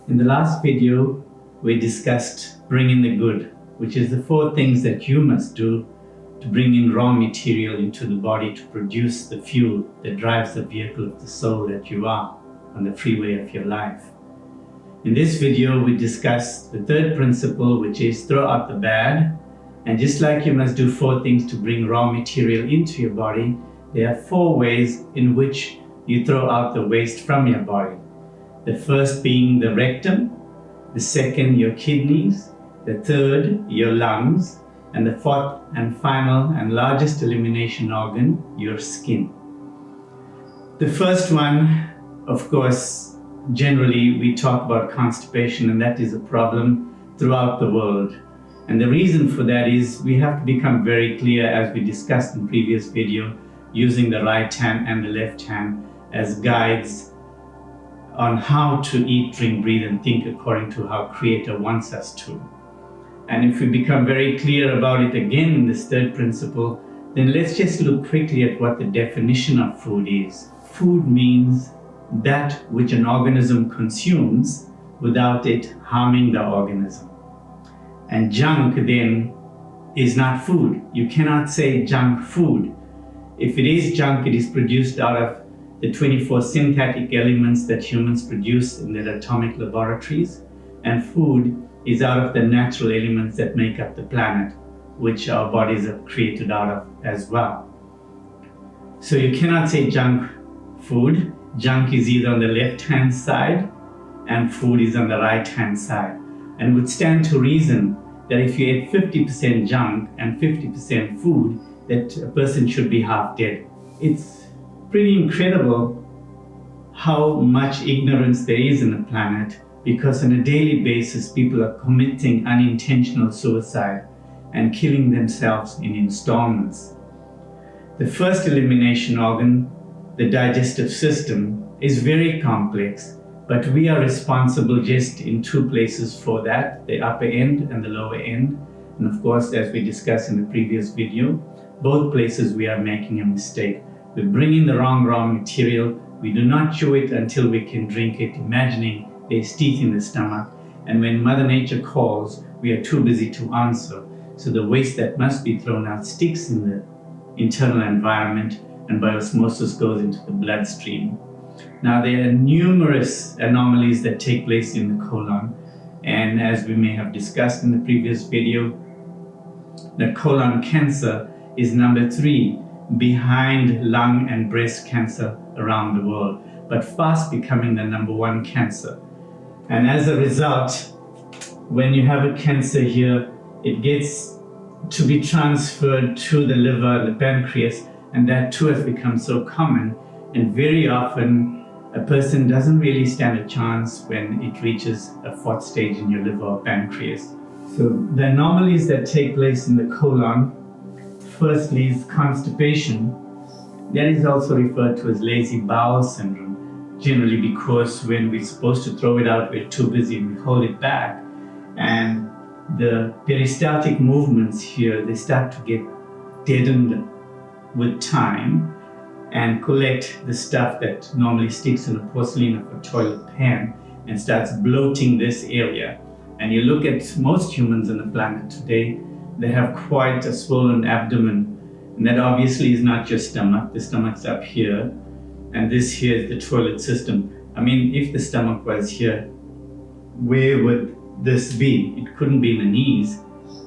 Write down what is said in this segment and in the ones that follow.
In the last video, we discussed bring in the good, which is the 4 things that you must do to bring in raw material into the body to produce the fuel that drives the vehicle of the soul that you are on the freeway of your life. In this video, we discussed the 3rd principle, which is throw out the bad. And just like you must do 4 things to bring raw material into your body, there are 4 ways in which you throw out the waste from your body. The first being the rectum, the second your kidneys, the third your lungs, and the 4th and final and largest elimination organ, your skin. The first one, of course, generally we talk about constipation, and that is a problem throughout the world. And the reason for that is we have to become very clear, as we discussed in previous video, using the right hand and the left hand as guides on how to eat, drink, breathe, and think according to how Creator wants us to. And if we become very clear about it again in this 3rd principle, then let's just look quickly at what the definition of food is. Food means that which an organism consumes without it harming the organism. And junk then is not food. You cannot say junk food. If it is junk, it is produced out of the 24 synthetic elements that humans produce in their atomic laboratories, and food is out of the natural elements that make up the planet, which our bodies are created out of as well. So you cannot say junk food. Junk is either on the left-hand side and food is on the right-hand side. And it would stand to reason that if you ate 50% junk and 50% food, that a person should be half dead. It's pretty incredible how much ignorance there is in the planet, because on a daily basis people are committing unintentional suicide and killing themselves in installments. The first elimination organ, the digestive system, is very complex, but we are responsible just in 2 places for that, the upper end and the lower end. And of course, as we discussed in the previous video, both places we are making a mistake. We bring in the wrong raw material. We do not chew it until we can drink it, imagining there's teeth in the stomach. And when Mother Nature calls, we are too busy to answer. So the waste that must be thrown out sticks in the internal environment and by osmosis goes into the bloodstream. Now, there are numerous anomalies that take place in the colon. And as we may have discussed in the previous video, the colon cancer is number 3 behind lung and breast cancer around the world, but fast becoming the number 1 cancer. And as a result, when you have a cancer here, it gets to be transferred to the liver, the pancreas, and that too has become so common. And very often, a person doesn't really stand a chance when it reaches a 4th stage in your liver or pancreas. So the anomalies that take place in the colon, firstly is constipation. That is also referred to as lazy bowel syndrome, generally because when we're supposed to throw it out, we're too busy and we hold it back. And the peristaltic movements here, they start to get deadened with time and collect the stuff that normally sticks in the porcelain of a toilet pan and starts bloating this area. And you look at most humans on the planet today, they have quite a swollen abdomen, and that obviously is not your stomach. The stomach's up here, and this here is the toilet system. I mean, if the stomach was here, where would this be? It couldn't be in the knees.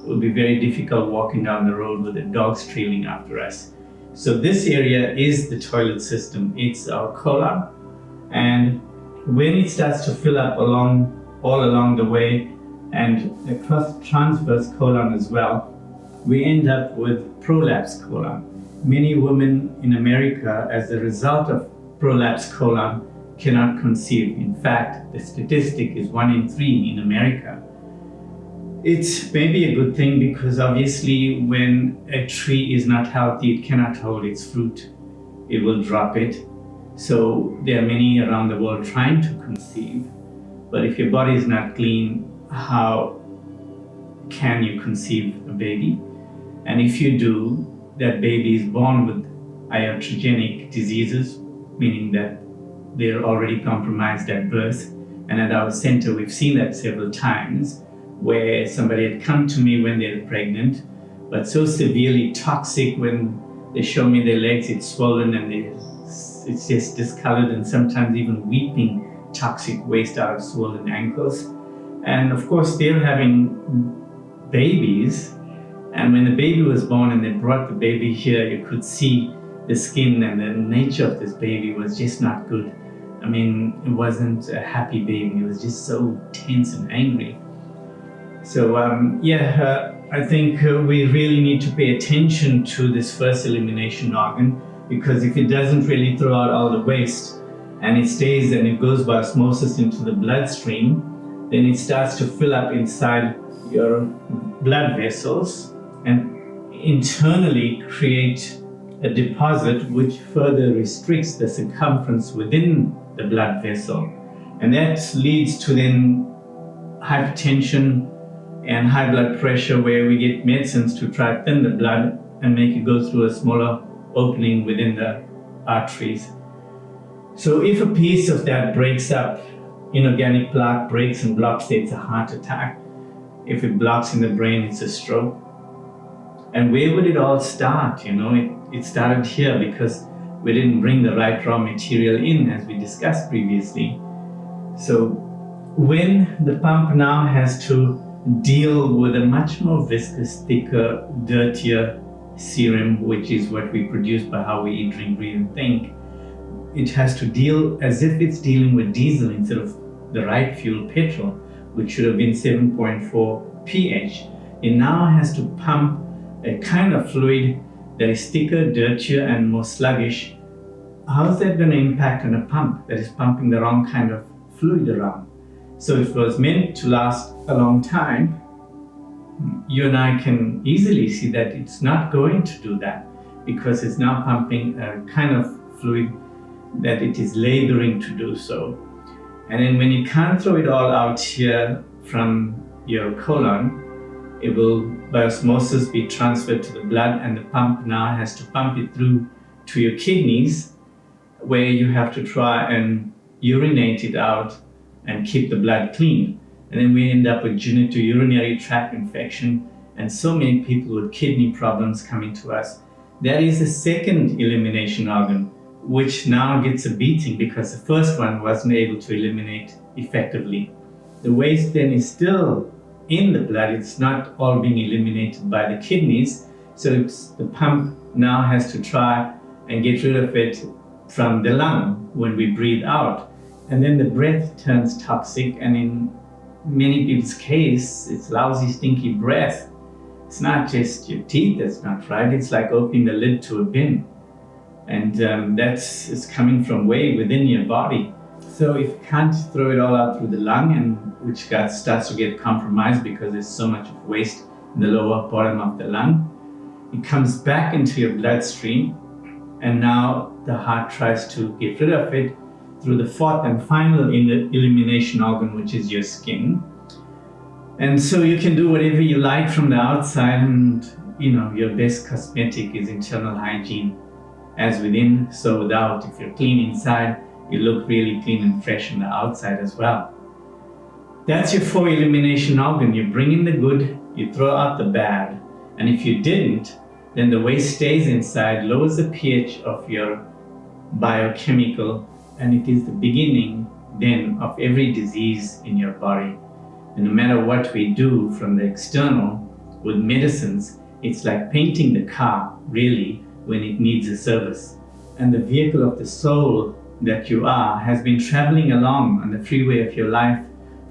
It would be very difficult walking down the road with the dogs trailing after us. So this area is the toilet system. It's our colon, and when it starts to fill up all along the way, and across transverse colon as well, we end up with prolapse colon. Many women in America, as a result of prolapse colon, cannot conceive. In fact, the statistic is 1 in 3 in America. It's maybe a good thing because obviously when a tree is not healthy, it cannot hold its fruit. It will drop it. So there are many around the world trying to conceive. But if your body is not clean, how can you conceive a baby? And if you do, that baby is born with iotrogenic diseases, meaning that they're already compromised at birth, And at our center, we've seen that several times, where somebody had come to me when they're pregnant, but so severely toxic when they show me their legs, it's swollen and it's just discolored, and sometimes even weeping toxic waste out of swollen ankles. And of course, they're having babies. And when the baby was born and they brought the baby here, you could see the skin and the nature of this baby was just not good. I mean, it wasn't a happy baby. It was just so tense and angry. So I think we really need to pay attention to this first elimination organ, because if it doesn't really throw out all the waste and it stays and it goes by osmosis into the bloodstream, then it starts to fill up inside your blood vessels and internally create a deposit which further restricts the circumference within the blood vessel. And that leads to then hypertension and high blood pressure, where we get medicines to try to thin the blood and make it go through a smaller opening within the arteries. So if a piece of that breaks up, inorganic plaque breaks and blocks, it's a heart attack. If it blocks in the brain, it's a stroke. And where would it all start? It started here because we didn't bring the right raw material in, as we discussed previously. So when the pump now has to deal with a much more viscous, thicker, dirtier serum, which is what we produce by how we eat, drink, breathe, and think, it has to deal as if it's dealing with diesel instead of the right fuel, petrol, which should have been 7.4 pH. It now has to pump a kind of fluid that is thicker, dirtier, and more sluggish. How is that going to impact on a pump that is pumping the wrong kind of fluid around? So if it was meant to last a long time, you and I can easily see that it's not going to do that, because it's now pumping a kind of fluid that it is laboring to do so. And then when you can't throw it all out here from your colon, it will by osmosis be transferred to the blood, and the pump now has to pump it through to your kidneys, where you have to try and urinate it out and keep the blood clean. And then we end up with genitourinary tract infection, and so many people with kidney problems coming to us. That is the second elimination organ, which now gets a beating because the first one wasn't able to eliminate effectively. The waste then is still in the blood. It's not all being eliminated by the kidneys. So the pump now has to try and get rid of it from the lung when we breathe out. And then the breath turns toxic, and in many people's case, it's lousy, stinky breath. It's not just your teeth that's not right, it's like opening the lid to a bin. And it's coming from way within your body. So if you can't throw it all out through the lung, and which starts to get compromised because there's so much of waste in the lower bottom of the lung, it comes back into your bloodstream, and now the heart tries to get rid of it through the fourth and final elimination organ, which is your skin. And so you can do whatever you like from the outside, and your best cosmetic is internal hygiene. As within, so without. If you're clean inside, you look really clean and fresh on the outside as well. That's your 4 elimination organ. You bring in the good, you throw out the bad. And if you didn't, then the waste stays inside, lowers the pH of your biochemical, and it is the beginning then of every disease in your body. And no matter what we do from the external with medicines, it's like painting the car, really, when it needs a service. And the vehicle of the soul that you are has been traveling along on the freeway of your life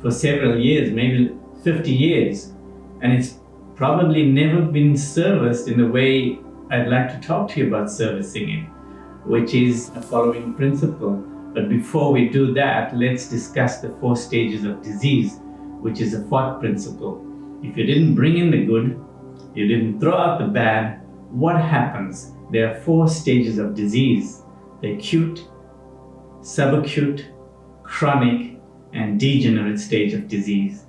for several years, maybe 50 years. And it's probably never been serviced in the way I'd like to talk to you about servicing it, which is a following principle. But before we do that, let's discuss the 4 stages of disease, which is the 4th principle. If you didn't bring in the good, you didn't throw out the bad, what happens? There are 4 stages of disease: the acute, subacute, chronic, and degenerate stage of disease.